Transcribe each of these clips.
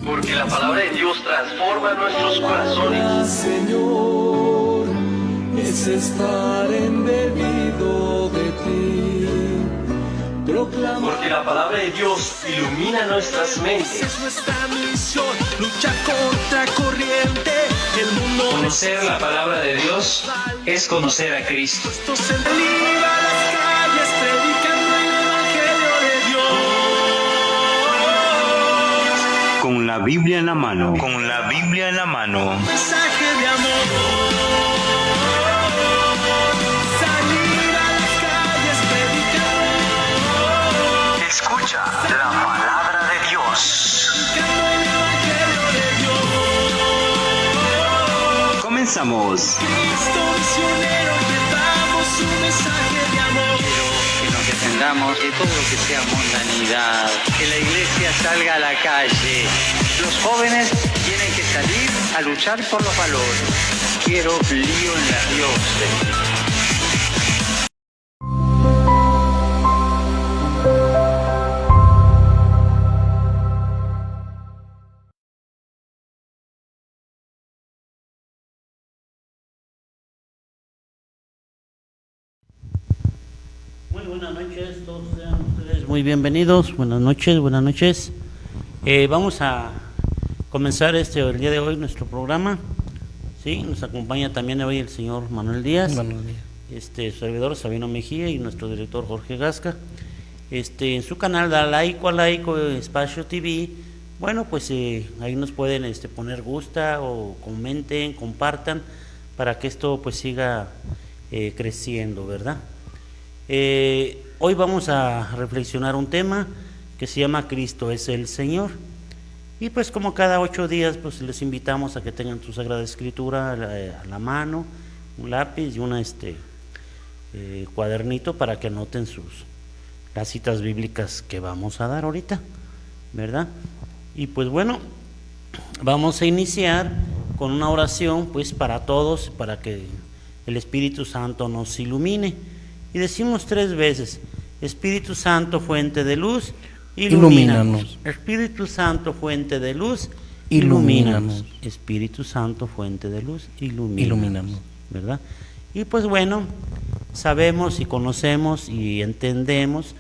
Porque la palabra de Dios transforma nuestros corazones. Señor, es estar embebido de ti. Porque la palabra de Dios ilumina nuestras mentes. Es nuestra misión, lucha contra corriente. El mundo Conocer la palabra de Dios es conocer a Cristo. Esto se liga a las calles predicando el evangelio de Dios. Con la Biblia en la mano. Con la Biblia en la mano. Mensaje de amor. Salir a las calles predicando. Escucha la palabra de Dios. Predicando el evangelio de Dios. Comenzamos. Cristo misionero, llevamos un mensaje de amor. Que nos defendamos de todo lo que sea mundanidad, que la iglesia salga a la calle. Los jóvenes tienen que salir a luchar por los valores. Quiero lío en la diócesis. Muy buenas noches, todos sean ustedes muy bienvenidos. Buenas noches, buenas noches. Vamos a comenzar el día de hoy nuestro programa. Sí, nos acompaña también hoy el señor Manuel Díaz, su servidor Sabino Mejía y nuestro director Jorge Gasca. En su canal Da Laico a Laico Espacio TV, bueno, pues ahí nos pueden poner gusta o comenten, compartan para que esto pues siga creciendo, ¿verdad? Hoy vamos a reflexionar un tema que se llama Cristo es el Señor. Y pues como cada 8 días pues les invitamos a que tengan su Sagrada Escritura a la mano, un lápiz y un cuadernito para que anoten las citas bíblicas que vamos a dar ahorita, ¿verdad? Y pues bueno, vamos a iniciar con una oración pues para todos, para que el Espíritu Santo nos ilumine. Y decimos 3 veces: Espíritu Santo, fuente de luz, ilumínanos. Espíritu Santo, fuente de luz, ilumínanos. Espíritu Santo, fuente de luz, ilumínanos. ¿Verdad? Y pues bueno, sabemos y conocemos y entendemos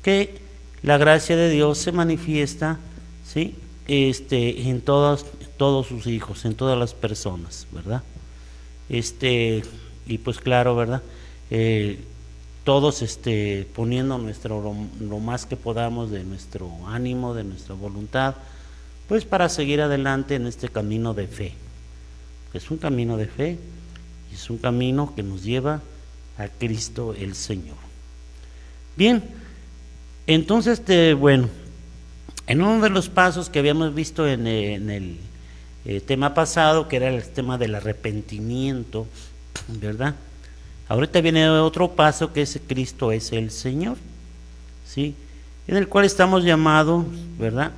que la gracia de Dios se manifiesta, ¿sí? En todos sus hijos, en todas las personas, ¿verdad? Y pues claro, ¿verdad? Todos poniendo lo más que podamos de nuestro ánimo, de nuestra voluntad, pues para seguir adelante en este camino de fe. Es un camino de fe y es un camino que nos lleva a Cristo el Señor. Bien, entonces, bueno, en uno de los pasos que habíamos visto en el tema pasado, que era el tema del arrepentimiento, ¿verdad? Ahorita viene otro paso que es Cristo es el Señor, ¿sí? En el cual estamos llamados, ¿verdad?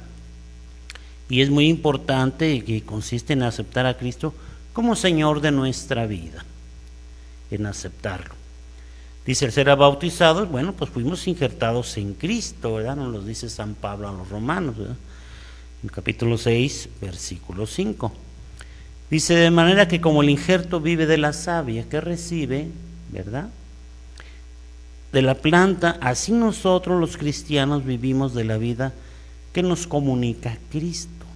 Y es muy importante y que consiste en aceptar a Cristo como Señor de nuestra vida, en aceptarlo. Dice el ser bautizados, bueno, pues fuimos injertados en Cristo, ¿verdad? Nos lo dice San Pablo a los Romanos, ¿verdad? En capítulo 6, versículo 5. Dice: de manera que como el injerto vive de la savia que recibe, ¿verdad?, de la planta, así nosotros los cristianos vivimos de la vida que nos comunica Cristo.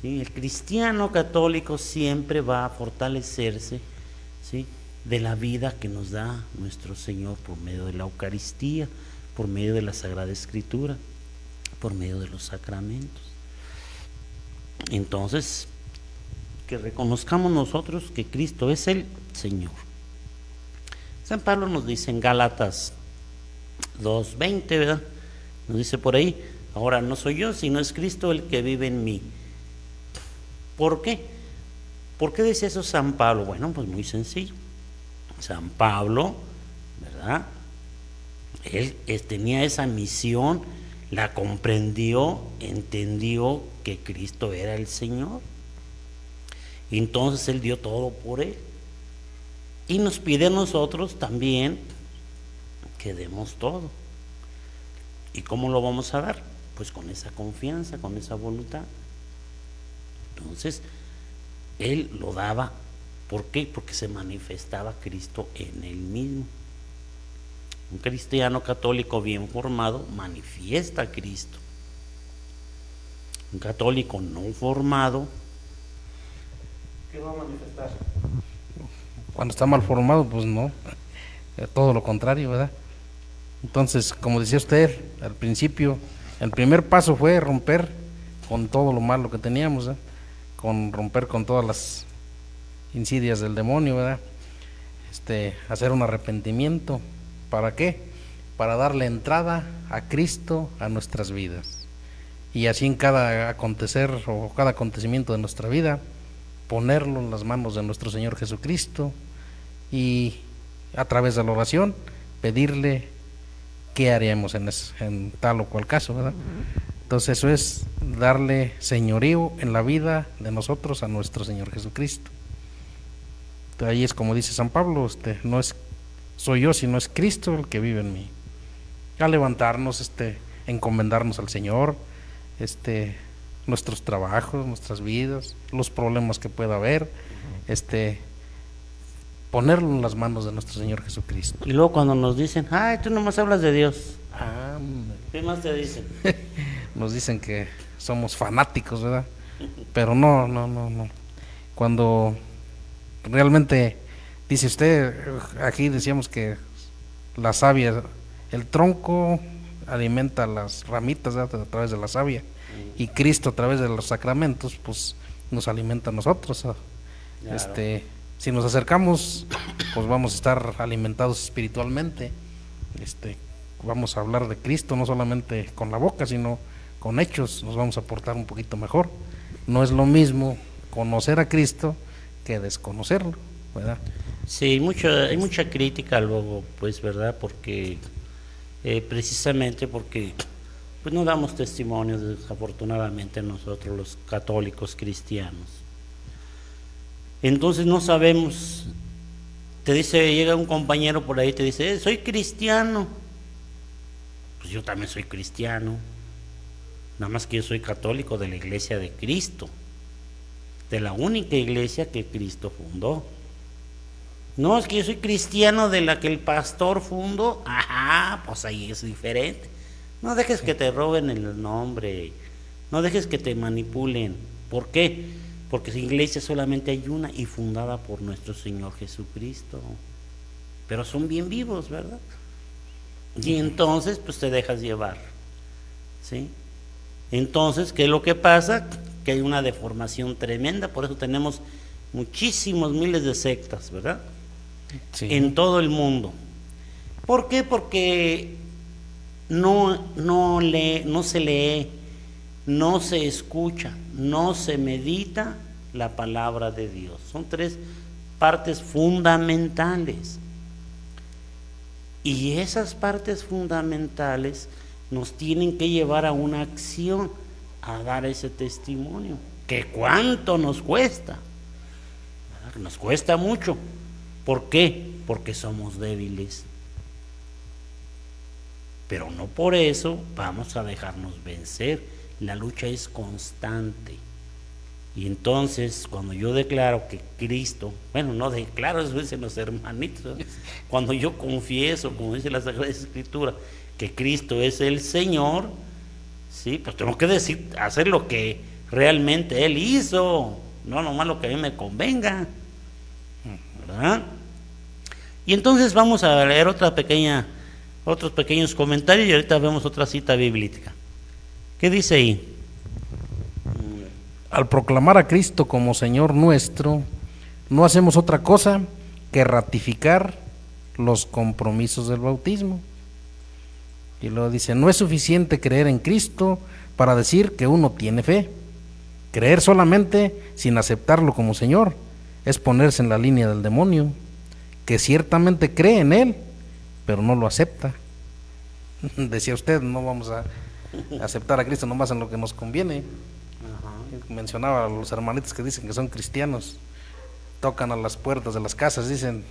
¿Sí? El cristiano católico siempre va a fortalecerse, ¿sí?, de la vida que nos da nuestro Señor por medio de la Eucaristía, por medio de la Sagrada Escritura, por medio de los sacramentos. Entonces, que reconozcamos nosotros que Cristo es el Señor. San Pablo nos dice en Gálatas 2:20, ¿verdad? Nos dice por ahí: ahora no soy yo, sino es Cristo el que vive en mí. ¿Por qué? ¿Por qué dice eso San Pablo? Bueno, pues muy sencillo. San Pablo, ¿verdad?, él tenía esa misión, la comprendió, entendió que Cristo era el Señor. Y entonces él dio todo por él. Y nos pide a nosotros también que demos todo. ¿Y cómo lo vamos a dar? Pues con esa confianza, con esa voluntad, Entonces, él lo daba. ¿Por qué? Porque se manifestaba Cristo en él mismo. Un cristiano católico bien formado manifiesta a Cristo. Un católico no formado, ¿qué va a manifestar? Cuando está mal formado, pues no, todo lo contrario, ¿verdad? Entonces, como decía usted al principio, el primer paso fue romper con todo lo malo que teníamos, ¿verdad? Con romper con todas las insidias del demonio, ¿verdad? Hacer un arrepentimiento. ¿Para qué? Para darle entrada a Cristo a nuestras vidas. Y así en cada acontecer o cada acontecimiento de nuestra vida, ponerlo en las manos de nuestro Señor Jesucristo y a través de la oración pedirle qué haríamos en tal o cual caso, ¿verdad? Entonces eso es darle señorío en la vida de nosotros a nuestro Señor Jesucristo. Ahí es como dice San Pablo, no es soy yo, sino es Cristo el que vive en mí. A levantarnos, encomendarnos al Señor, nuestros trabajos, nuestras vidas, los problemas que pueda haber, ponerlo en las manos de nuestro Señor Jesucristo. Y luego cuando nos dicen, ay, tú nomás hablas de Dios, ¿qué más te dicen? Nos dicen que somos fanáticos, ¿verdad? Pero no. Cuando realmente dice usted, aquí decíamos que la savia, el tronco alimenta las ramitas, ¿verdad? A través de la savia, y Cristo a través de los sacramentos pues nos alimenta a nosotros, ¿verdad? Claro. Si nos acercamos, pues vamos a estar alimentados espiritualmente, vamos a hablar de Cristo no solamente con la boca, sino con hechos, nos vamos a portar un poquito mejor. No es lo mismo conocer a Cristo que desconocerlo, ¿verdad? Sí, hay mucha crítica luego, pues, ¿verdad? Porque precisamente porque pues no damos testimonio, desafortunadamente, nosotros los católicos cristianos. Entonces no sabemos, llega un compañero por ahí y te dice, soy cristiano. Pues yo también soy cristiano, nada más que yo soy católico de la Iglesia de Cristo, de la única iglesia que Cristo fundó. No, es que yo soy cristiano de la que el pastor fundó. Ajá, pues ahí es diferente. No dejes que te roben el nombre, no dejes que te manipulen. ¿Por qué? Porque la iglesia solamente hay una y fundada por nuestro Señor Jesucristo. Pero son bien vivos, ¿verdad? Y entonces pues te dejas llevar, ¿sí? Entonces, ¿qué es lo que pasa? Que hay una deformación tremenda, por eso tenemos muchísimos miles de sectas, ¿verdad? Sí. En todo el mundo. ¿Por qué? Porque no se lee, no se escucha, no se medita la palabra de Dios. Son tres partes fundamentales. Y esas partes fundamentales nos tienen que llevar a una acción, a dar ese testimonio. ¿Que cuánto nos cuesta? Nos cuesta mucho. ¿Por qué? Porque somos débiles. Pero no por eso vamos a dejarnos vencer. La lucha es constante. Y entonces, cuando yo declaro que Cristo, bueno, no declaro, eso dicen los hermanitos, cuando yo confieso, como dice la Sagrada Escritura, que Cristo es el Señor, sí, pues tengo que decir, hacer lo que realmente Él hizo, no nomás lo que a mí me convenga, ¿verdad? Y entonces vamos a leer otros pequeños comentarios y ahorita vemos otra cita bíblica. ¿Qué dice ahí? Al proclamar a Cristo como Señor nuestro, no hacemos otra cosa que ratificar los compromisos del bautismo. Y luego dice, no es suficiente creer en Cristo para decir que uno tiene fe. Creer solamente sin aceptarlo como Señor es ponerse en la línea del demonio, que ciertamente cree en Él, pero no lo acepta. Decía usted, no vamos a aceptar a Cristo nomás en lo que nos conviene. Mencionaba a los hermanitos que dicen que son cristianos, tocan a las puertas de las casas, dicen,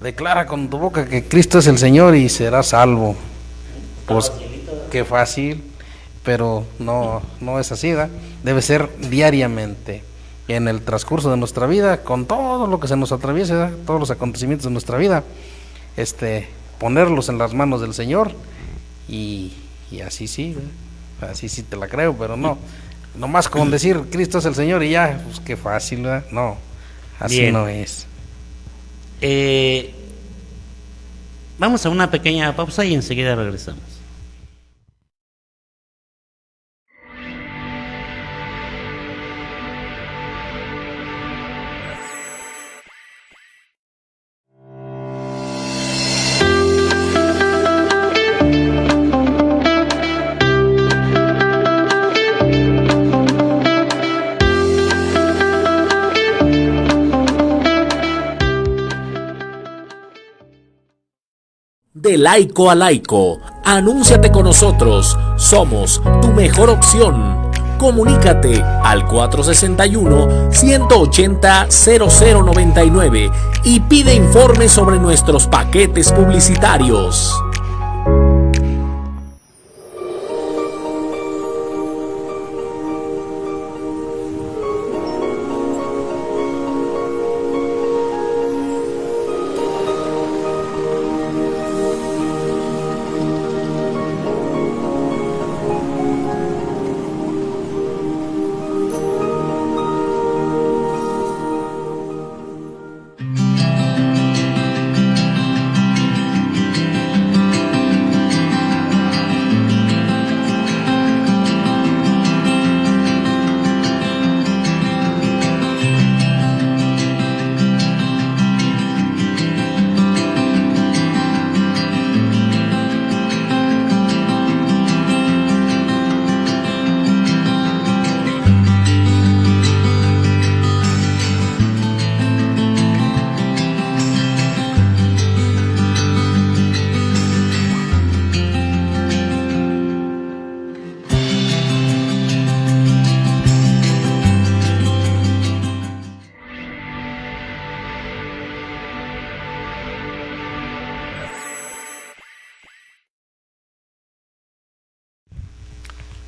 declara con tu boca que Cristo es el Señor y serás salvo. Pues qué fácil, pero no es así, ¿verdad? Debe ser diariamente. en el transcurso de nuestra vida, con todo lo que se nos atraviesa, ¿verdad? Todos los acontecimientos de nuestra vida, ponerlos en las manos del Señor y así sí, ¿verdad? Así sí te la creo, pero no, nomás con decir Cristo es el Señor y ya, pues qué fácil, ¿verdad? No, así Bien. no es. Vamos a una pequeña pausa y enseguida regresamos. De laico a laico, anúnciate con nosotros, somos tu mejor opción. Comunícate al 461-180-0099 y pide informes sobre nuestros paquetes publicitarios.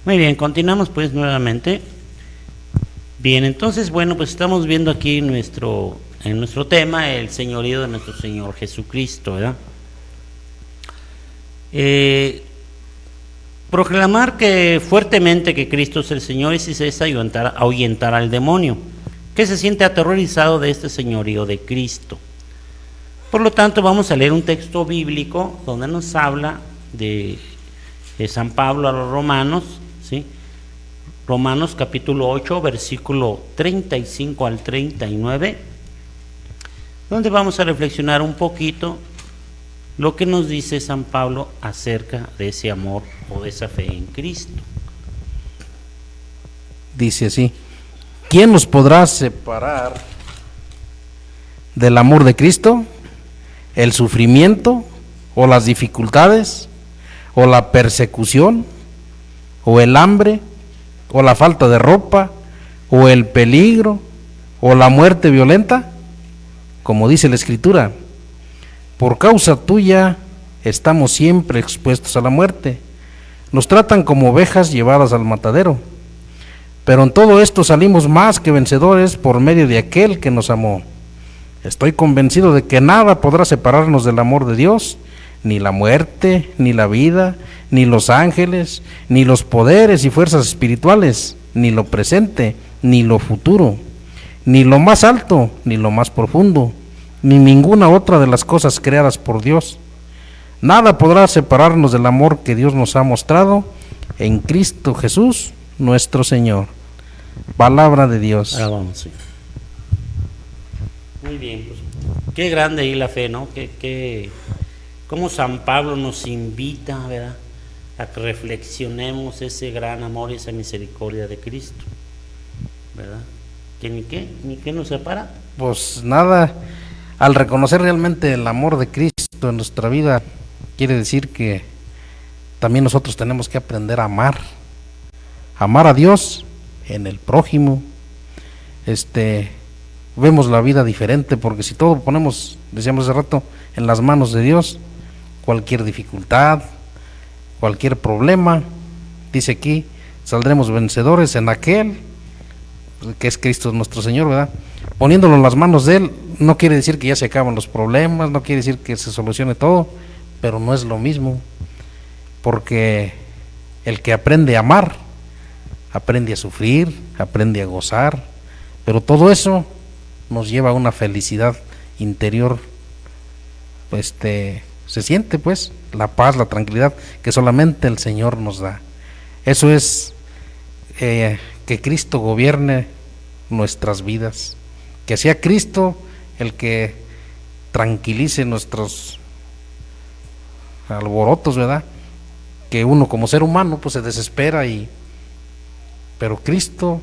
Muy bien, continuamos pues nuevamente. Bien, entonces, bueno, pues estamos viendo aquí en nuestro tema el señorío de nuestro Señor Jesucristo, ¿verdad? Proclamar que fuertemente que Cristo es el Señor es ahuyentar al demonio, que se siente aterrorizado de este señorío de Cristo. Por lo tanto, vamos a leer un texto bíblico donde nos habla de San Pablo a los romanos, ¿sí? Romanos capítulo 8, versículo 35 al 39, donde vamos a reflexionar un poquito lo que nos dice San Pablo acerca de ese amor o de esa fe en Cristo. Dice así: ¿quién nos podrá separar del amor de Cristo? ¿El sufrimiento o las dificultades o la persecución o el hambre o la falta de ropa o el peligro o la muerte violenta? Como dice la Escritura, por causa tuya estamos siempre expuestos a la muerte, nos tratan como ovejas llevadas al matadero, pero en todo esto salimos más que vencedores por medio de aquel que nos amó. Estoy convencido de que nada podrá separarnos del amor de Dios, ni la muerte, ni la vida, ni los ángeles, ni los poderes y fuerzas espirituales, ni lo presente, ni lo futuro, ni lo más alto, ni lo más profundo, ni ninguna otra de las cosas creadas por Dios. Nada podrá separarnos del amor que Dios nos ha mostrado en Cristo Jesús, nuestro Señor. Palabra de Dios. Ahora vamos, sí. Muy bien, pues qué grande ahí la fe, ¿no? Cómo San Pablo nos invita, ¿verdad?, a que reflexionemos ese gran amor y esa misericordia de Cristo, ¿verdad? Que ni qué nos separa. Pues nada, al reconocer realmente el amor de Cristo en nuestra vida, quiere decir que también nosotros tenemos que aprender a amar a Dios en el prójimo. Vemos la vida diferente, porque si todo ponemos, decíamos hace rato, en las manos de Dios, cualquier dificultad, cualquier problema, dice aquí, saldremos vencedores en aquel que es Cristo nuestro Señor, ¿verdad? Poniéndolo en las manos de Él, no quiere decir que ya se acaban los problemas, no quiere decir que se solucione todo, pero no es lo mismo, porque el que aprende a amar, aprende a sufrir, aprende a gozar, pero todo eso nos lleva a una felicidad interior, se siente pues la paz, la tranquilidad que solamente el Señor nos da. Eso es que Cristo gobierne nuestras vidas, que sea Cristo el que tranquilice nuestros alborotos, ¿verdad? Que uno como ser humano pues se desespera, pero Cristo,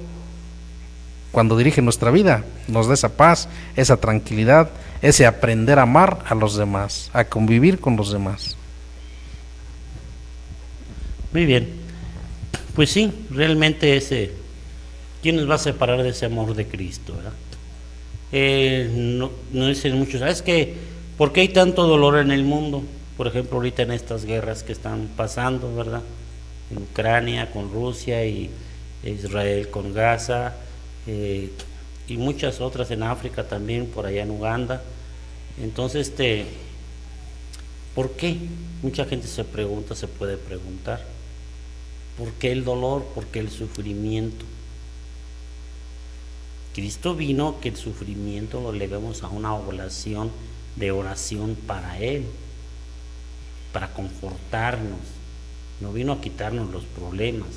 cuando dirige nuestra vida, nos da esa paz, esa tranquilidad, ese aprender a amar a los demás, a convivir con los demás. Muy bien. Pues sí, realmente ¿quién nos va a separar de ese amor de Cristo, verdad? No dicen muchos, ¿sabes qué? ¿Por qué hay tanto dolor en el mundo? Por ejemplo, ahorita en estas guerras que están pasando, ¿verdad? En Ucrania con Rusia y Israel con Gaza, y muchas otras en África también, por allá en Uganda. Entonces, ¿por qué? Mucha gente se puede preguntar, ¿por qué el dolor? ¿Por qué el sufrimiento? Cristo vino que el sufrimiento lo elevemos a una oblación de oración para Él, para confortarnos. No vino a quitarnos los problemas,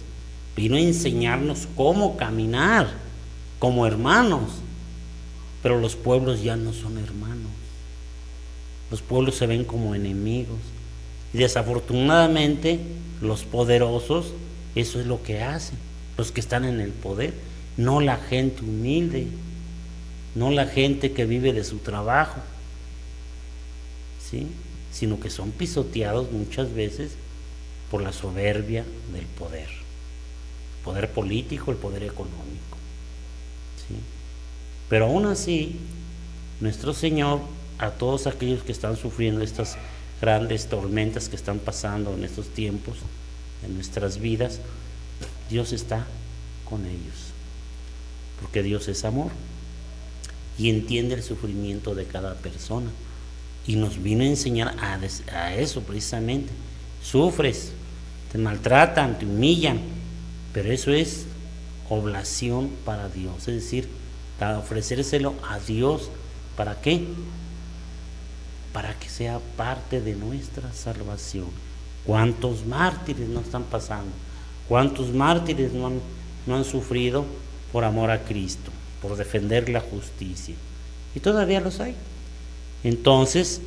vino a enseñarnos cómo caminar como hermanos. Pero los pueblos ya no son hermanos, los pueblos se ven como enemigos, y desafortunadamente los poderosos eso es lo que hacen, los que están en el poder, no la gente humilde, no la gente que vive de su trabajo, ¿sí? Sino que son pisoteados muchas veces por la soberbia del poder, el poder político, el poder económico, ¿sí? Pero aún así, nuestro Señor, a todos aquellos que están sufriendo estas grandes tormentas que están pasando en estos tiempos, en nuestras vidas, Dios está con ellos, porque Dios es amor y entiende el sufrimiento de cada persona, y nos vino a enseñar a eso precisamente. Sufres, te maltratan, te humillan, pero eso es oblación para Dios, es decir, para ofrecérselo a Dios. ¿Para qué? Para que sea parte de nuestra salvación. ¿Cuántos mártires no están pasando? ¿Cuántos mártires no han sufrido por amor a Cristo, por defender la justicia? Y todavía los hay. Entonces,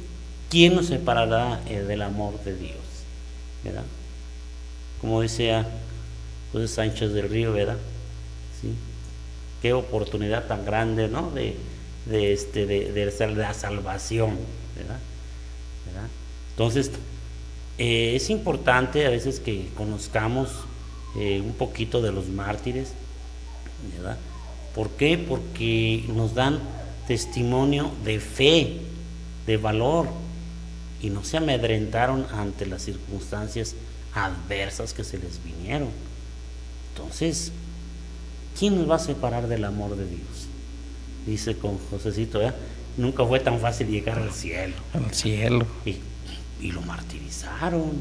¿quién nos separará del amor de Dios? ¿Verdad? Como decía José Sánchez del Río, ¿verdad? ¿Sí? Qué oportunidad tan grande, ¿no? De la salvación, ¿verdad? Entonces, es importante a veces que conozcamos un poquito de los mártires, ¿verdad? ¿Por qué? Porque nos dan testimonio de fe, de valor, y no se amedrentaron ante las circunstancias adversas que se les vinieron. Entonces, ¿quién nos va a separar del amor de Dios? Dice con Josecito, ¿verdad? Nunca fue tan fácil llegar al cielo. Al cielo. Y lo martirizaron,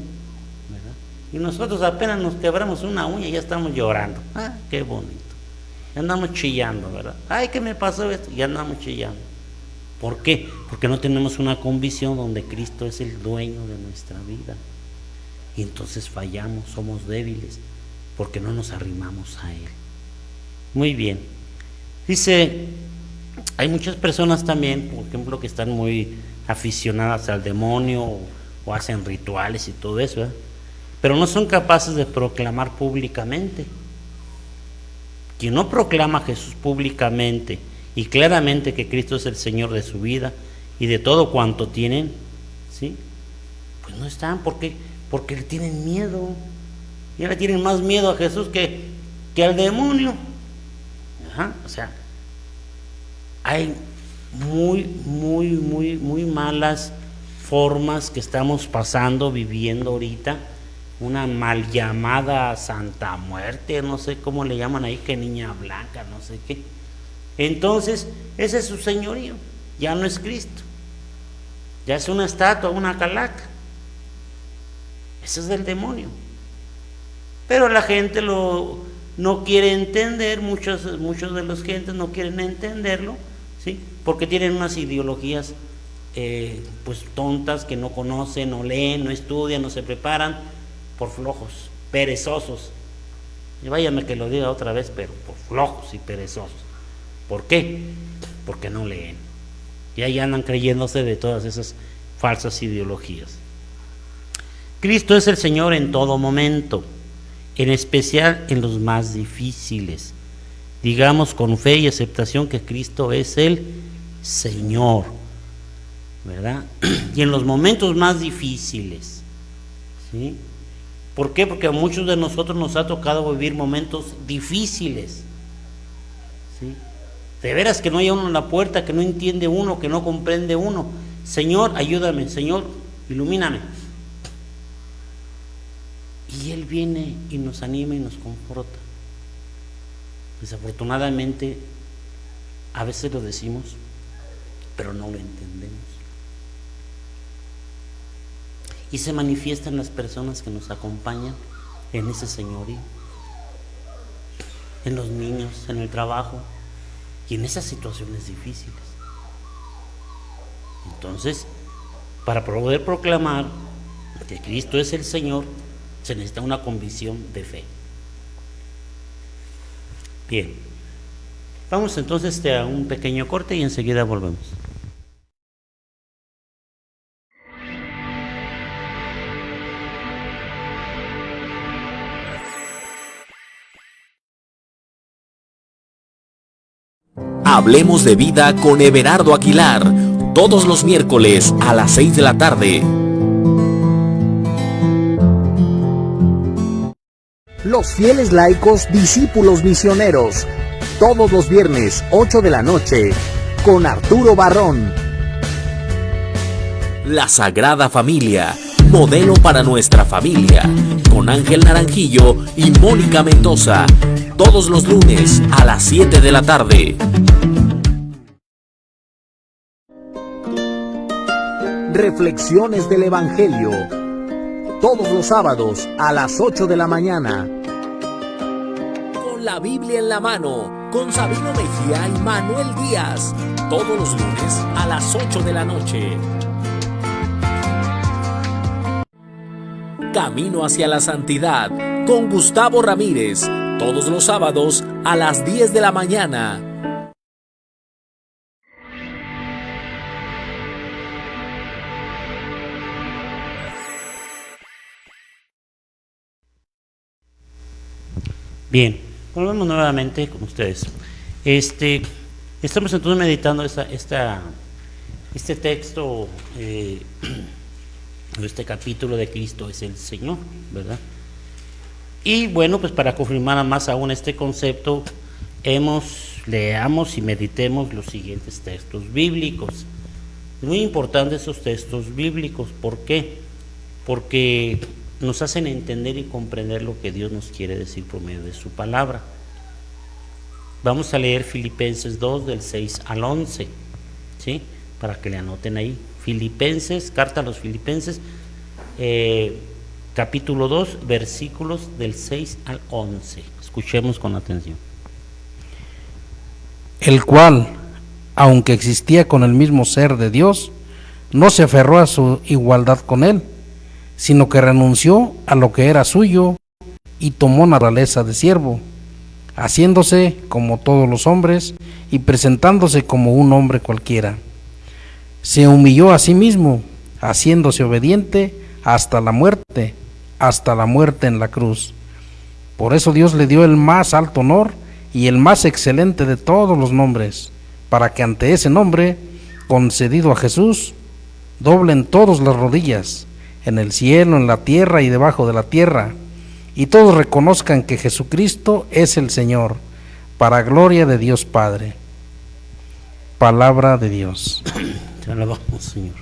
¿verdad? Y nosotros apenas nos quebramos una uña y ya estamos llorando. Ah, qué bonito. Ya andamos chillando, ¿verdad? Ay, ¿qué me pasó esto? Ya andamos chillando. ¿Por qué? Porque no tenemos una convicción donde Cristo es el dueño de nuestra vida. Y entonces fallamos, somos débiles, porque no nos arrimamos a Él. Muy bien. Dice, hay muchas personas también, por ejemplo, que están muy aficionadas al demonio o hacen rituales y todo eso, ¿verdad? Pero no son capaces de proclamar públicamente. Quien no proclama a Jesús públicamente y claramente que Cristo es el Señor de su vida y de todo cuanto tienen, ¿sí? Pues no están, porque le tienen miedo. Ya le tienen más miedo a Jesús que al demonio. Ajá, o sea, hay muy malas formas que estamos viviendo ahorita, una mal llamada Santa Muerte, no sé cómo le llaman ahí, que niña blanca, no sé qué. Entonces, ese es su señorío, ya no es Cristo, ya es una estatua, una calaca. Ese es del demonio. Pero la gente no quiere entender, muchos de los gentes no quieren entenderlo, ¿sí? Porque tienen unas ideologías pues tontas, que no conocen, no leen, no estudian, no se preparan, por flojos, perezosos. Y váyame que lo diga otra vez, pero por flojos y perezosos. ¿Por qué? Porque no leen. Y ahí andan creyéndose de todas esas falsas ideologías. Cristo es el Señor en todo momento, en especial en los más difíciles. Digamos con fe y aceptación que Cristo es el Señor, ¿verdad? Y en los momentos más difíciles, ¿sí? ¿Por qué? Porque a muchos de nosotros nos ha tocado vivir momentos difíciles, ¿sí? De veras que no hay uno en la puerta, que no entiende uno, que no comprende uno. Señor, ayúdame, Señor, ilumíname. Y Él viene y nos anima y nos conforta. Desafortunadamente, a veces lo decimos, pero no lo entendemos. Y se manifiesta en las personas que nos acompañan en ese señorío, en los niños, en el trabajo y en esas situaciones difíciles. Entonces, para poder proclamar que Cristo es el Señor, se necesita una convicción de fe. Bien, vamos entonces a un pequeño corte y enseguida volvemos. Hablemos de vida con Everardo Aguilar, todos los miércoles a las 6 de la tarde. Los fieles laicos, discípulos misioneros, todos los viernes 8 de la noche, con Arturo Barrón. La Sagrada Familia, modelo para nuestra familia, con Ángel Naranjillo y Mónica Mendoza, todos los lunes a las 7 de la tarde. Reflexiones del Evangelio, todos los sábados a las 8 de la mañana. Con la Biblia en la mano, con Sabino Mejía y Manuel Díaz, todos los lunes a las 8 de la noche. Camino hacia la Santidad, con Gustavo Ramírez, todos los sábados a las 10 de la mañana. Bien, volvemos nuevamente con ustedes. Estamos entonces meditando este texto, este capítulo de Cristo es el Señor, ¿verdad? Y bueno, pues para confirmar más aún este concepto, leamos y meditemos los siguientes textos bíblicos. Es muy importante esos textos bíblicos. ¿Por qué? Porque nos hacen entender y comprender lo que Dios nos quiere decir por medio de su palabra. Vamos a leer Filipenses 2 del 6 al 11, ¿sí? Para que le anoten ahí. Filipenses, carta a los Filipenses, capítulo 2, versículos del 6 al 11. Escuchemos con atención. El cual, aunque existía con el mismo ser de Dios, no se aferró a su igualdad con él, sino que renunció a lo que era suyo y tomó naturaleza de siervo, haciéndose como todos los hombres y presentándose como un hombre cualquiera. Se humilló a sí mismo, haciéndose obediente hasta la muerte en la cruz. Por eso Dios le dio el más alto honor y el más excelente de todos los nombres, para que ante ese nombre, concedido a Jesús, doblen todas las rodillas, en el cielo, en la tierra y debajo de la tierra, y todos reconozcan que Jesucristo es el Señor, para gloria de Dios Padre. Palabra de Dios. Te alabamos, Señor.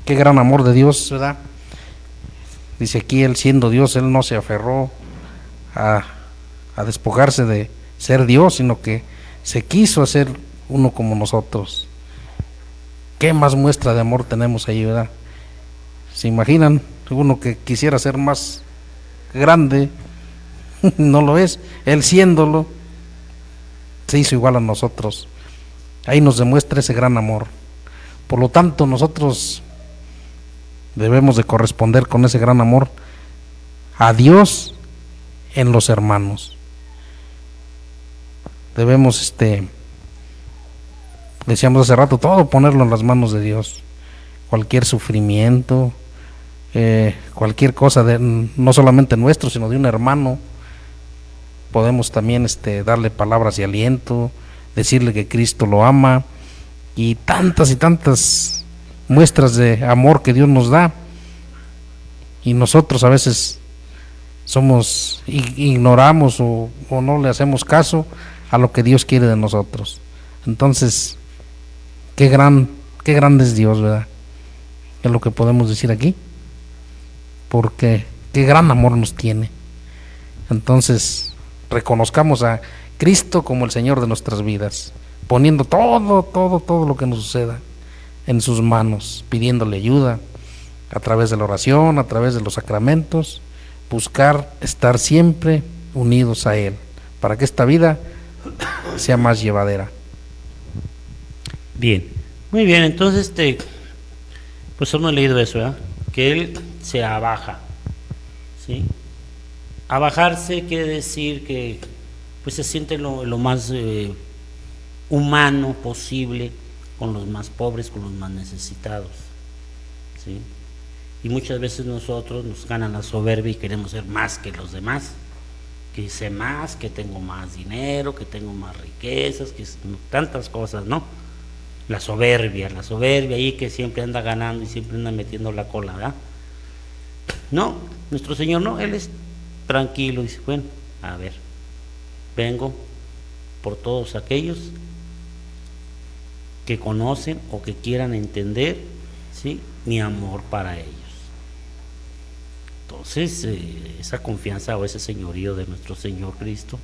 Qué gran amor de Dios, ¿verdad? Dice aquí, Él siendo Dios, Él no se aferró a despojarse de ser Dios, sino que se quiso hacer uno como nosotros. ¿Qué más muestra de amor tenemos ahí, verdad? ¿Se imaginan uno que quisiera ser más grande? No lo es. Él siéndolo, se hizo igual a nosotros. Ahí nos demuestra ese gran amor. Por lo tanto, nosotros debemos de corresponder con ese gran amor a Dios en los hermanos. Debemos, decíamos hace rato, todo ponerlo en las manos de Dios. Cualquier sufrimiento, cualquier cosa, no solamente nuestro, sino de un hermano, podemos también darle palabras de aliento, decirle que Cristo lo ama, y tantas muestras de amor que Dios nos da, y nosotros a veces ignoramos o no le hacemos caso a lo que Dios quiere de nosotros. Entonces, qué grande es Dios, ¿verdad? Es lo que podemos decir aquí, porque qué gran amor nos tiene. Entonces, reconozcamos a Cristo como el Señor de nuestras vidas, poniendo todo lo que nos suceda en sus manos, pidiéndole ayuda a través de la oración, a través de los sacramentos, buscar estar siempre unidos a Él, para que esta vida sea más llevadera. Bien, muy bien, entonces pues hemos leído eso, ¿verdad? Que Él se abaja, ¿sí? Abajarse quiere decir que pues se siente lo más humano posible con los más pobres, con los más necesitados, ¿sí? Y muchas veces nosotros nos ganan la soberbia y queremos ser más que los demás, que sé más, que tengo más dinero, que tengo más riquezas, que tantas cosas, ¿no? La soberbia ahí que siempre anda ganando y siempre anda metiendo la cola, ¿verdad? No, nuestro Señor no, Él es tranquilo, dice, bueno, a ver, vengo por todos aquellos que conocen o que quieran entender, ¿sí?, mi amor para ellos. Entonces, esa confianza o ese señorío de nuestro Señor Cristo,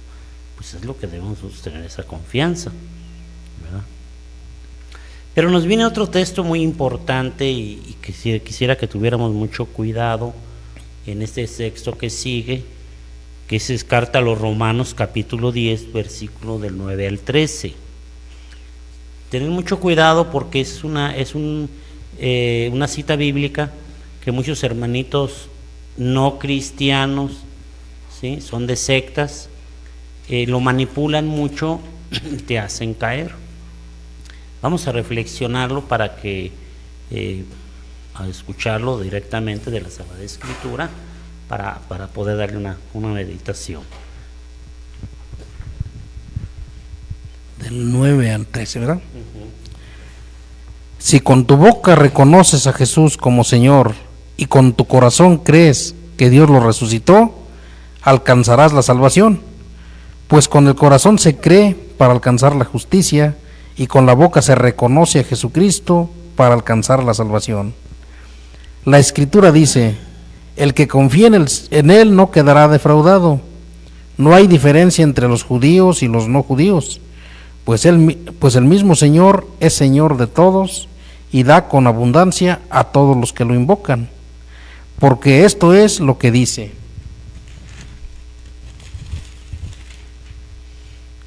pues es lo que debemos tener, esa confianza, ¿verdad? Pero nos viene otro texto muy importante y que quisiera que tuviéramos mucho cuidado en este texto que sigue, que es carta a los Romanos capítulo 10, versículo del 9 al 13. Tener mucho cuidado porque es una cita bíblica que muchos hermanitos no cristianos, ¿sí?, son de sectas, lo manipulan mucho y te hacen caer. Vamos a reflexionarlo para que a escucharlo directamente de la Sagrada Escritura para poder darle una meditación. Del 9 al 13, ¿verdad? Si con tu boca reconoces a Jesús como Señor y con tu corazón crees que Dios lo resucitó, alcanzarás la salvación. Pues con el corazón se cree para alcanzar la justicia y con la boca se reconoce a Jesucristo para alcanzar la salvación. La Escritura dice: el que confía en Él no quedará defraudado. No hay diferencia entre los judíos y los no judíos, pues el mismo Señor es Señor de todos y da con abundancia a todos los que lo invocan. Porque esto es lo que dice: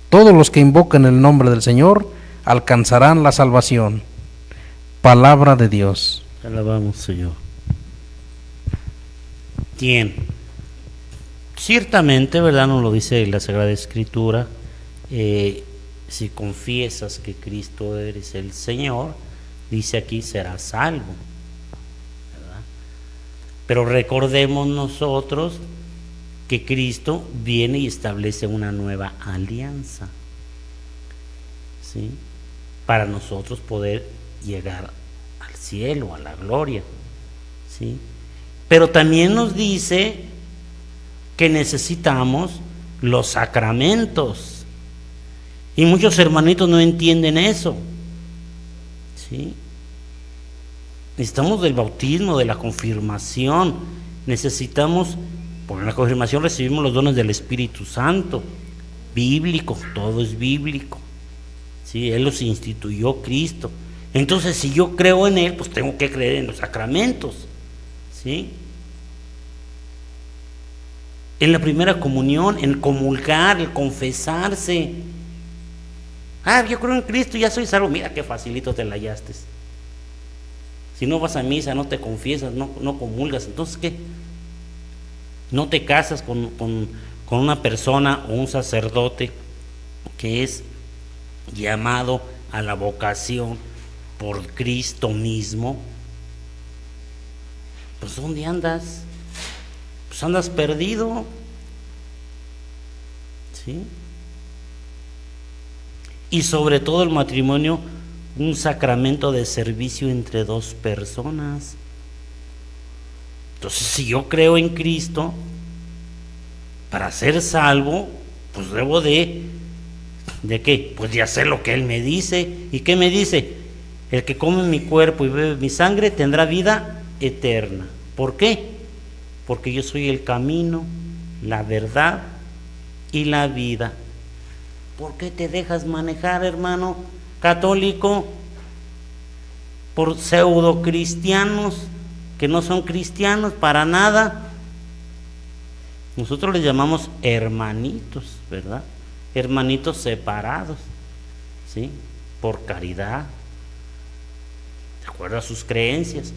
todos los que invocan el nombre del Señor alcanzarán la salvación. Palabra de Dios. Te alabamos, Señor. Bien, ciertamente, ¿verdad?, nos lo dice la Sagrada Escritura, si confiesas que Cristo eres el Señor, dice aquí, serás salvo, ¿verdad? Pero recordemos nosotros que Cristo viene y establece una nueva alianza, ¿sí?, para nosotros poder llegar al cielo, a la gloria, ¿sí? Pero también nos dice que necesitamos los sacramentos, y muchos hermanitos no entienden eso, ¿sí? Necesitamos del bautismo, de la confirmación, necesitamos, por la confirmación recibimos los dones del Espíritu Santo, bíblico, todo es bíblico, ¿sí? Él los instituyó Cristo. Entonces, si yo creo en Él, pues tengo que creer en los sacramentos, ¿sí? En la primera comunión, en comulgar, el confesarse. Yo creo en Cristo, ya soy salvo. Mira qué facilito te la hallaste. Si no vas a misa, no te confiesas, no comulgas, entonces ¿qué? No te casas con una persona o un sacerdote que es llamado a la vocación por Cristo mismo. Pues ¿dónde andas? Pues andas perdido, ¿sí? Y sobre todo el matrimonio, un sacramento de servicio entre dos personas. Entonces, si yo creo en Cristo, para ser salvo, pues debo ¿de qué? Pues de hacer lo que Él me dice. ¿Y qué me dice? El que come mi cuerpo y bebe mi sangre tendrá vida eterna. ¿Por qué? Porque yo soy el camino, la verdad y la vida. ¿Por qué te dejas manejar, hermano católico, por pseudo cristianos que no son cristianos para nada? Nosotros les llamamos hermanitos, ¿verdad? Hermanitos separados, ¿sí? Por caridad, de acuerdo a sus creencias.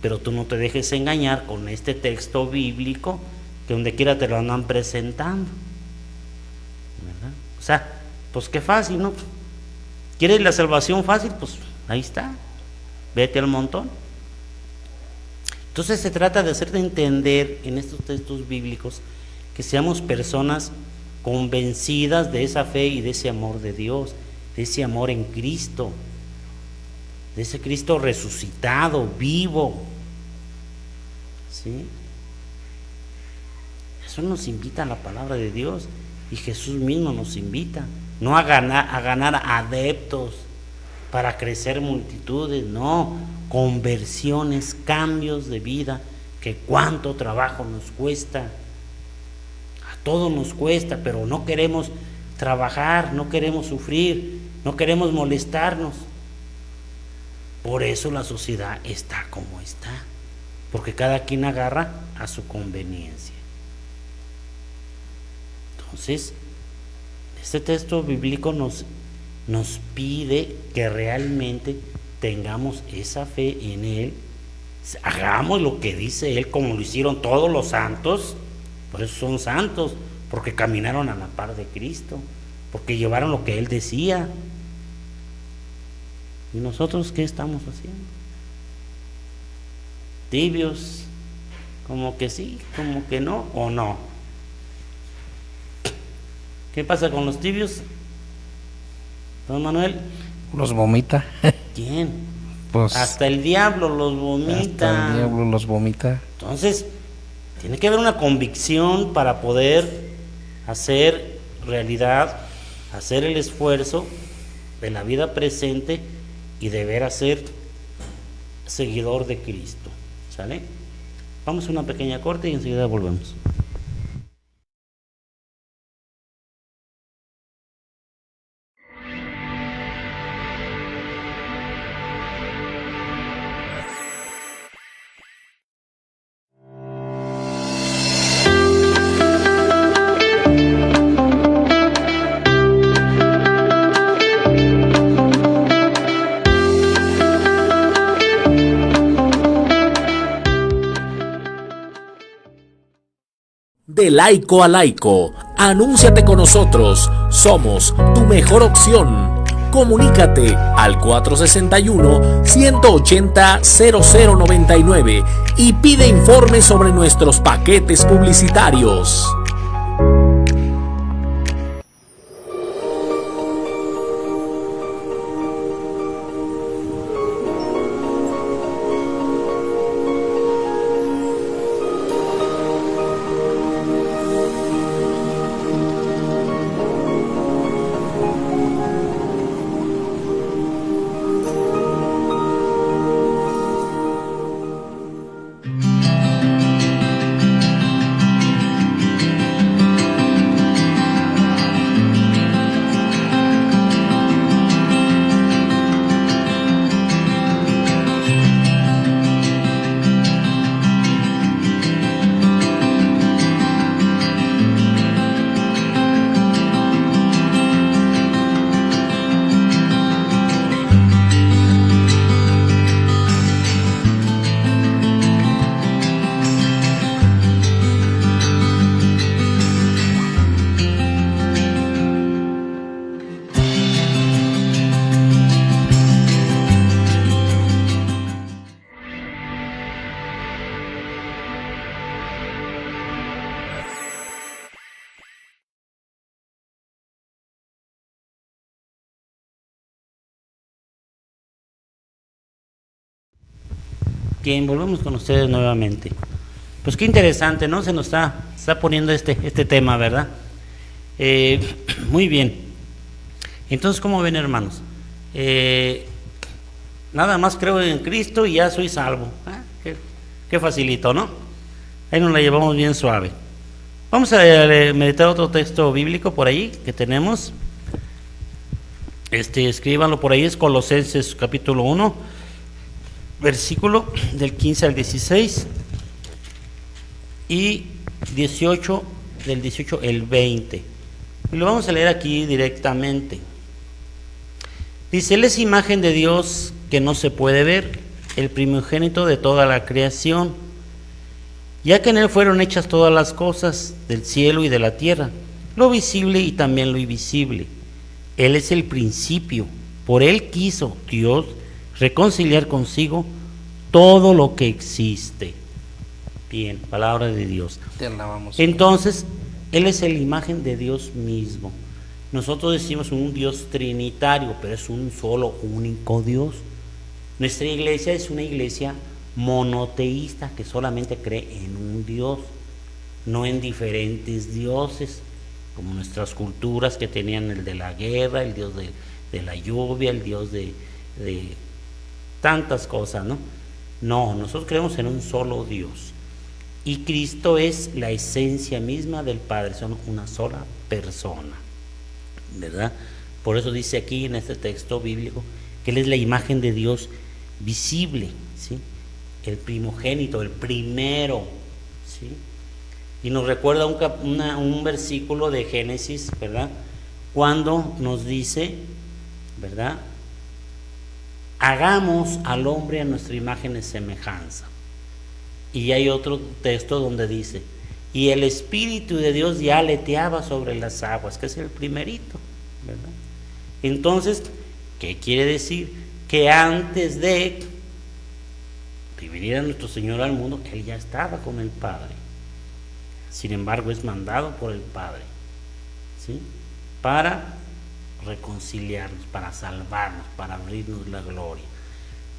Pero tú no te dejes engañar con este texto bíblico que donde quiera te lo andan presentando, ¿verdad? O sea, pues qué fácil, ¿no? ¿Quieres la salvación fácil? Pues ahí está, vete al montón. Entonces se trata de hacerte entender en estos textos bíblicos que seamos personas convencidas de esa fe y de ese amor de Dios, de ese amor en Cristo, de ese Cristo resucitado, vivo, ¿sí? Eso nos invita a la palabra de Dios, y Jesús mismo nos invita, no a ganar adeptos para crecer multitudes, no, conversiones, cambios de vida, que cuánto trabajo nos cuesta. A todos nos cuesta, pero no queremos trabajar, no queremos sufrir, no queremos molestarnos. Por eso la sociedad está como está, porque cada quien agarra a su conveniencia. Entonces, este texto bíblico nos pide que realmente tengamos esa fe en Él, hagamos lo que dice Él, como lo hicieron todos los santos. Por eso son santos, porque caminaron a la par de Cristo, porque llevaron lo que Él decía. ¿Y nosotros qué estamos haciendo? Tibios, como que sí, como que no, o no. ¿Qué pasa con los tibios, don Manuel? Los vomita. ¿Quién? Pues, hasta el diablo los vomita. Hasta el diablo los vomita. Entonces, tiene que haber una convicción para poder hacer realidad, hacer el esfuerzo de la vida presente y deber ser seguidor de Cristo. ¿Sale? Vamos a una pequeña corte y enseguida volvemos. De laico a laico, anúnciate con nosotros, somos tu mejor opción. Comunícate al 461-180-0099 y pide informes sobre nuestros paquetes publicitarios. Quien volvemos con ustedes nuevamente. Pues qué interesante, ¿no? Se nos está poniendo este tema, ¿verdad? Muy bien. Entonces, ¿cómo ven, hermanos? Nada más creo en Cristo y ya soy salvo. Qué facilito, ¿no? Ahí nos la llevamos bien suave. Vamos a meditar otro texto bíblico por ahí que tenemos. Escríbanlo por ahí, es Colosenses capítulo 1, versículo del 15 al 16 y 18, del 18 el 20. Y lo vamos a leer aquí directamente. Dice: Él es imagen de Dios que no se puede ver, el primogénito de toda la creación, ya que en Él fueron hechas todas las cosas del cielo y de la tierra, lo visible y también lo invisible. Él es el principio, por Él quiso Dios reconciliar consigo todo lo que existe. Bien, palabra de Dios. Te alabamos. Entonces, Él es la imagen de Dios mismo. Nosotros decimos un Dios trinitario, pero es un solo, único Dios. Nuestra iglesia es una iglesia monoteísta que solamente cree en un Dios, no en diferentes dioses, como nuestras culturas que tenían el de la guerra, el Dios de la lluvia, el Dios de tantas cosas, ¿no? No, nosotros creemos en un solo Dios. Y Cristo es la esencia misma del Padre, son una sola persona, ¿verdad? Por eso dice aquí en este texto bíblico que Él es la imagen de Dios visible, ¿sí? El primogénito, el primero, ¿sí? Y nos recuerda un versículo de Génesis, ¿verdad? Cuando nos dice, ¿verdad? Hagamos al hombre a nuestra imagen y semejanza. Y hay otro texto donde dice: y el Espíritu de Dios ya aleteaba sobre las aguas, que es el primerito, ¿verdad? Entonces, ¿qué quiere decir? Que antes de que viniera nuestro Señor al mundo, Él ya estaba con el Padre. Sin embargo, es mandado por el Padre, ¿sí? Para reconciliarnos, para salvarnos, para abrirnos la gloria.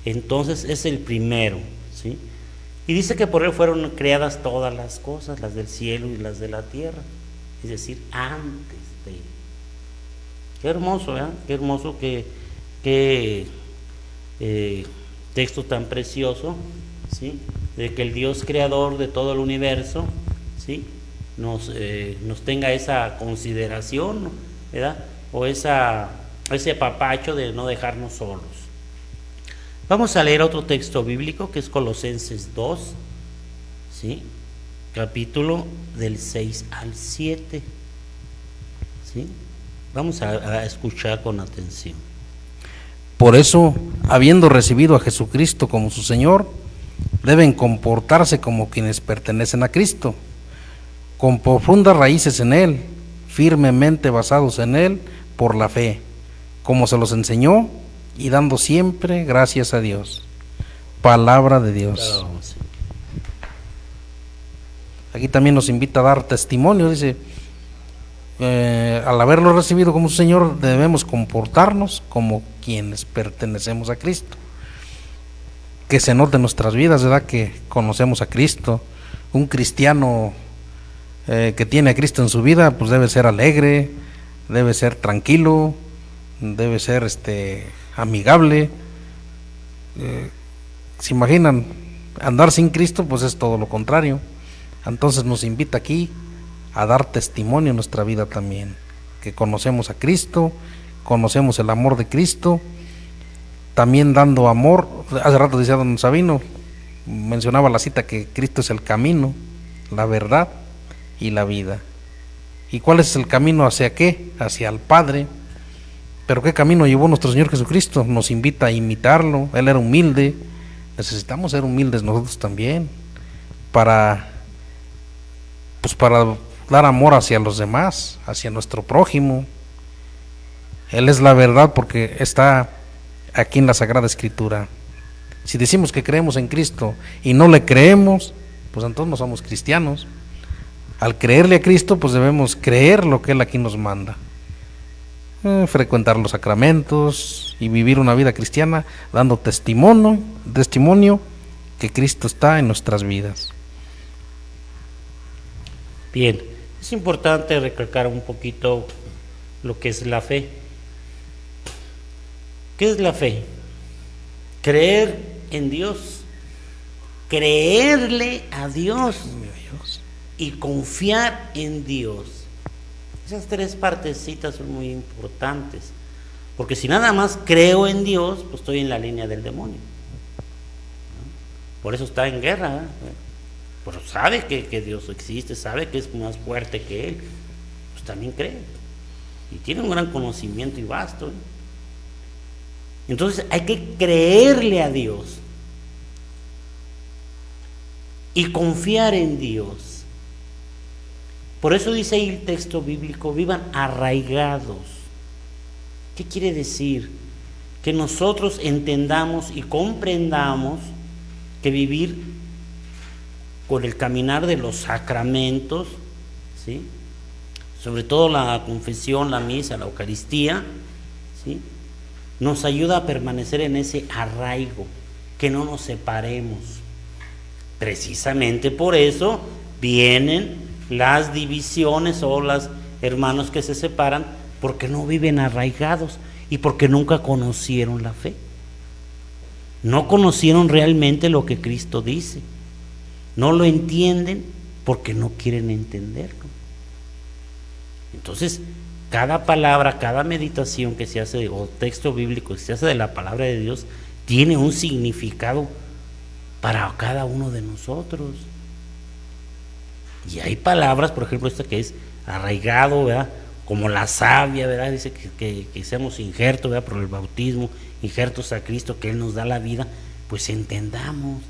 Entonces es el primero, ¿sí? Y dice que por Él fueron creadas todas las cosas, las del cielo y las de la tierra, es decir, antes de. Qué hermoso, ¿verdad? Qué hermoso, qué texto tan precioso, ¿sí? De que el Dios creador de todo el universo, ¿sí? Nos tenga esa consideración, ¿verdad? O ese apapacho de no dejarnos solos. Vamos a leer otro texto bíblico que es Colosenses 2, ¿sí? Capítulo del 6 al 7, ¿sí? Vamos a escuchar con atención. Por eso, habiendo recibido a Jesucristo como su Señor, deben comportarse como quienes pertenecen a Cristo, con profundas raíces en Él, firmemente basados en Él por la fe, como se los enseñó, y dando siempre gracias a Dios. Palabra de Dios. Aquí también nos invita a dar testimonio, dice, al haberlo recibido como su Señor, debemos comportarnos como quienes pertenecemos a Cristo. Que se note en nuestras vidas, ¿verdad?, que conocemos a Cristo. Un cristiano que tiene a Cristo en su vida, pues debe ser alegre, debe ser tranquilo, debe ser amigable. ¿Se imaginan? Andar sin Cristo, pues es todo lo contrario. Entonces nos invita aquí a dar testimonio en nuestra vida también, que conocemos a Cristo, conocemos el amor de Cristo, también dando amor. Hace rato decía don Sabino, mencionaba la cita que Cristo es el camino, la verdad y la vida. ¿Y cuál es el camino hacia qué? Hacia el Padre. Pero ¿qué camino llevó nuestro Señor Jesucristo? Nos invita a imitarlo. Él era humilde. Necesitamos ser humildes nosotros también para dar amor hacia los demás, hacia nuestro prójimo. Él es la verdad porque está aquí en la Sagrada Escritura. Si decimos que creemos en Cristo y no le creemos, pues entonces no somos cristianos. Al creerle a Cristo, pues debemos creer lo que Él aquí nos manda. Frecuentar los sacramentos y vivir una vida cristiana dando testimonio que Cristo está en nuestras vidas. Bien, es importante recalcar un poquito lo que es la fe. ¿Qué es la fe? Creer en Dios, creerle a Dios y confiar en Dios. Esas tres partecitas son muy importantes, porque si nada más creo en Dios, pues estoy en la línea del demonio, ¿no? Por eso está en guerra, ¿eh? Pero sabe que Dios existe, sabe que es más fuerte que él, pues también cree y tiene un gran conocimiento y vasto, ¿eh? Entonces hay que creerle a Dios y confiar en Dios. Por eso dice ahí el texto bíblico: vivan arraigados. ¿Qué quiere decir? Que nosotros entendamos y comprendamos que vivir con el caminar de los sacramentos, ¿sí?, sobre todo la confesión, la misa, la Eucaristía, ¿sí?, nos ayuda a permanecer en ese arraigo, que no nos separemos. Precisamente por eso vienen las divisiones o los hermanos que se separan, porque no viven arraigados y porque nunca conocieron la fe. No conocieron realmente lo que Cristo dice. No lo entienden porque no quieren entenderlo. Entonces, cada palabra, cada meditación que se hace, o texto bíblico que se hace de la palabra de Dios, tiene un significado para cada uno de nosotros. Y hay palabras, por ejemplo, esta que es arraigado, ¿verdad?, como la savia, ¿verdad?, dice que seamos injertos, ¿verdad?, por el bautismo, injertos a Cristo, que Él nos da la vida, pues entendamos.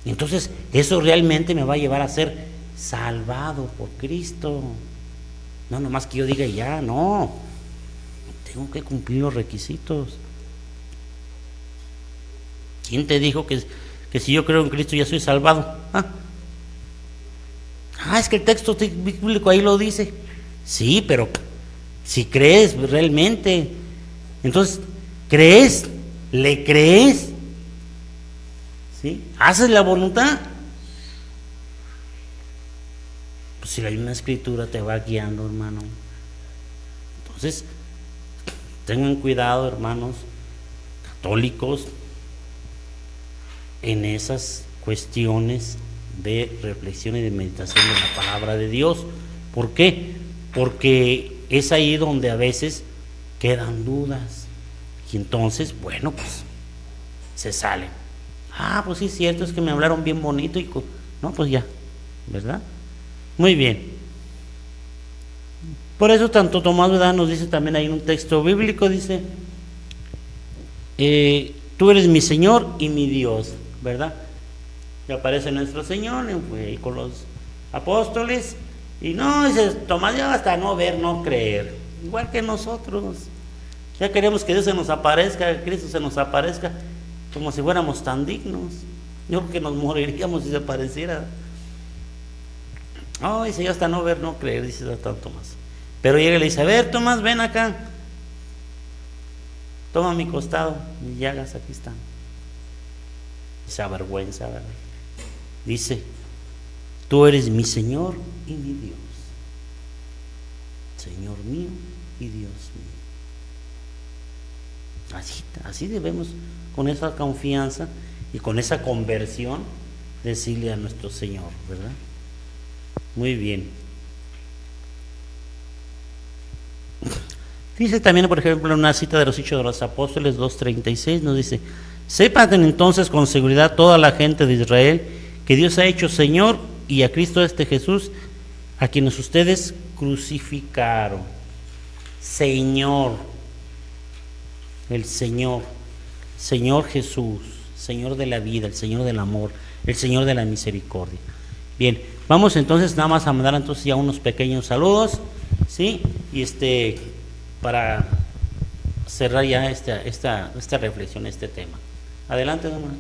Entonces, eso realmente me va a llevar a ser salvado por Cristo. No nomás que yo diga ya, no, tengo que cumplir los requisitos. ¿Quién te dijo que si yo creo en Cristo ya soy salvado? Es que el texto bíblico ahí lo dice. Sí, pero si crees realmente, entonces crees, le crees, ¿sí?, haces la voluntad. Pues si la misma escritura te va guiando, hermano. Entonces, tengan cuidado, hermanos católicos, en esas cuestiones de reflexión y de meditación de la palabra de Dios. ¿Por qué? Porque es ahí donde a veces quedan dudas y entonces, bueno, pues se salen. Pues sí es cierto, es que me hablaron bien bonito y no, pues ya, ¿verdad? Muy bien. Por eso tanto Tomás, ¿verdad?, nos dice también ahí en un texto bíblico, dice, tú eres mi Señor y mi Dios, ¿verdad? Y aparece nuestro Señor con los apóstoles, y no, dice Tomás, ya hasta no ver, no creer, igual que nosotros. Ya queremos que Dios se nos aparezca, que Cristo se nos aparezca, como si fuéramos tan dignos. Yo creo que nos moriríamos si se apareciera. Dice, yo hasta no ver, no creer, dice San Tomás. Pero llega y le dice, a ver, Tomás, ven acá, toma mi costado, mis llagas aquí están. Y se avergüenza, ¿verdad? Dice, tú eres mi Señor y mi Dios. Señor mío y Dios mío. Así debemos, con esa confianza y con esa conversión, decirle a nuestro Señor, ¿verdad? Muy bien. Dice también, por ejemplo, en una cita de los Hechos de los Apóstoles 2:36, nos dice, sepan entonces con seguridad toda la gente de Israel que Dios ha hecho Señor y a Cristo Jesús, a quienes ustedes crucificaron. Señor, el Señor, Señor Jesús, Señor de la vida, el Señor del amor, el Señor de la misericordia. Bien, vamos entonces nada más a mandar entonces ya unos pequeños saludos, ¿sí? Y para cerrar ya esta reflexión, este tema. Adelante, don Manuel.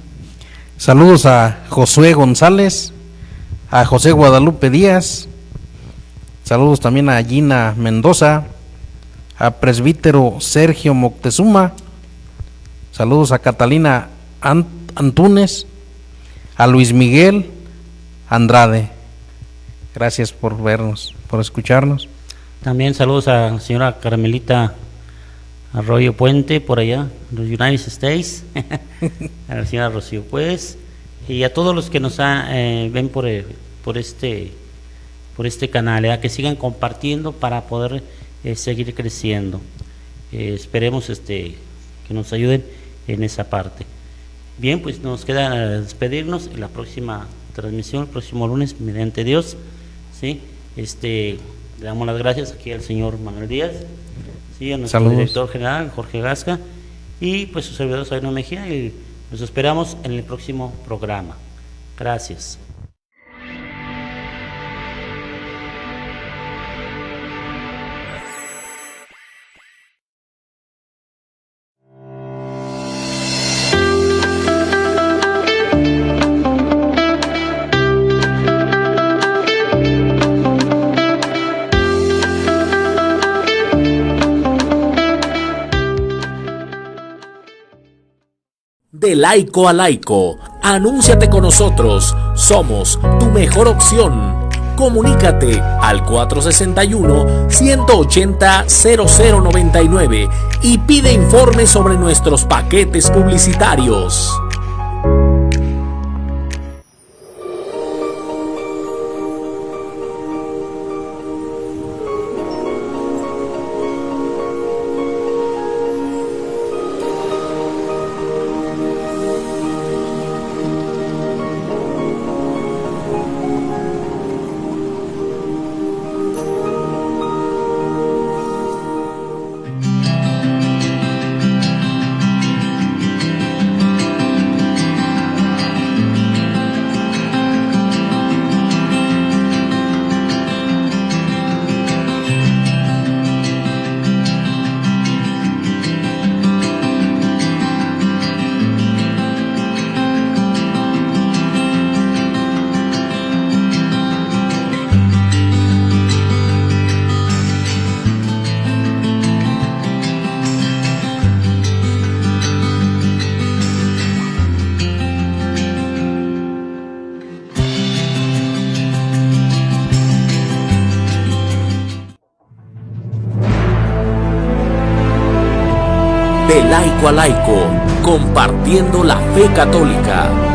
Saludos a Josué González, a José Guadalupe Díaz, saludos también a Gina Mendoza, a presbítero Sergio Moctezuma, saludos a Catalina Antunes, a Luis Miguel Andrade. Gracias por vernos, por escucharnos. También saludos a la señora Carmelita Arroyo Puente, por allá, en los United States, a la señora Rocío Pues, y a todos los que nos ven por este canal, que sigan compartiendo para poder seguir creciendo. Esperemos que nos ayuden en esa parte. Bien, pues nos queda despedirnos en la próxima transmisión, el próximo lunes, mediante Dios, ¿sí? Le damos las gracias aquí al señor Manuel Díaz, ¿sí? A nuestro Saludos. director general, Jorge Gasca, y pues su servidor Sabino Mejía, y los esperamos en el próximo programa. Gracias. De laico a laico, anúnciate con nosotros, somos tu mejor opción. Comunícate al 461-180-0099 y pide informes sobre nuestros paquetes publicitarios. De laico a laico, compartiendo la fe católica.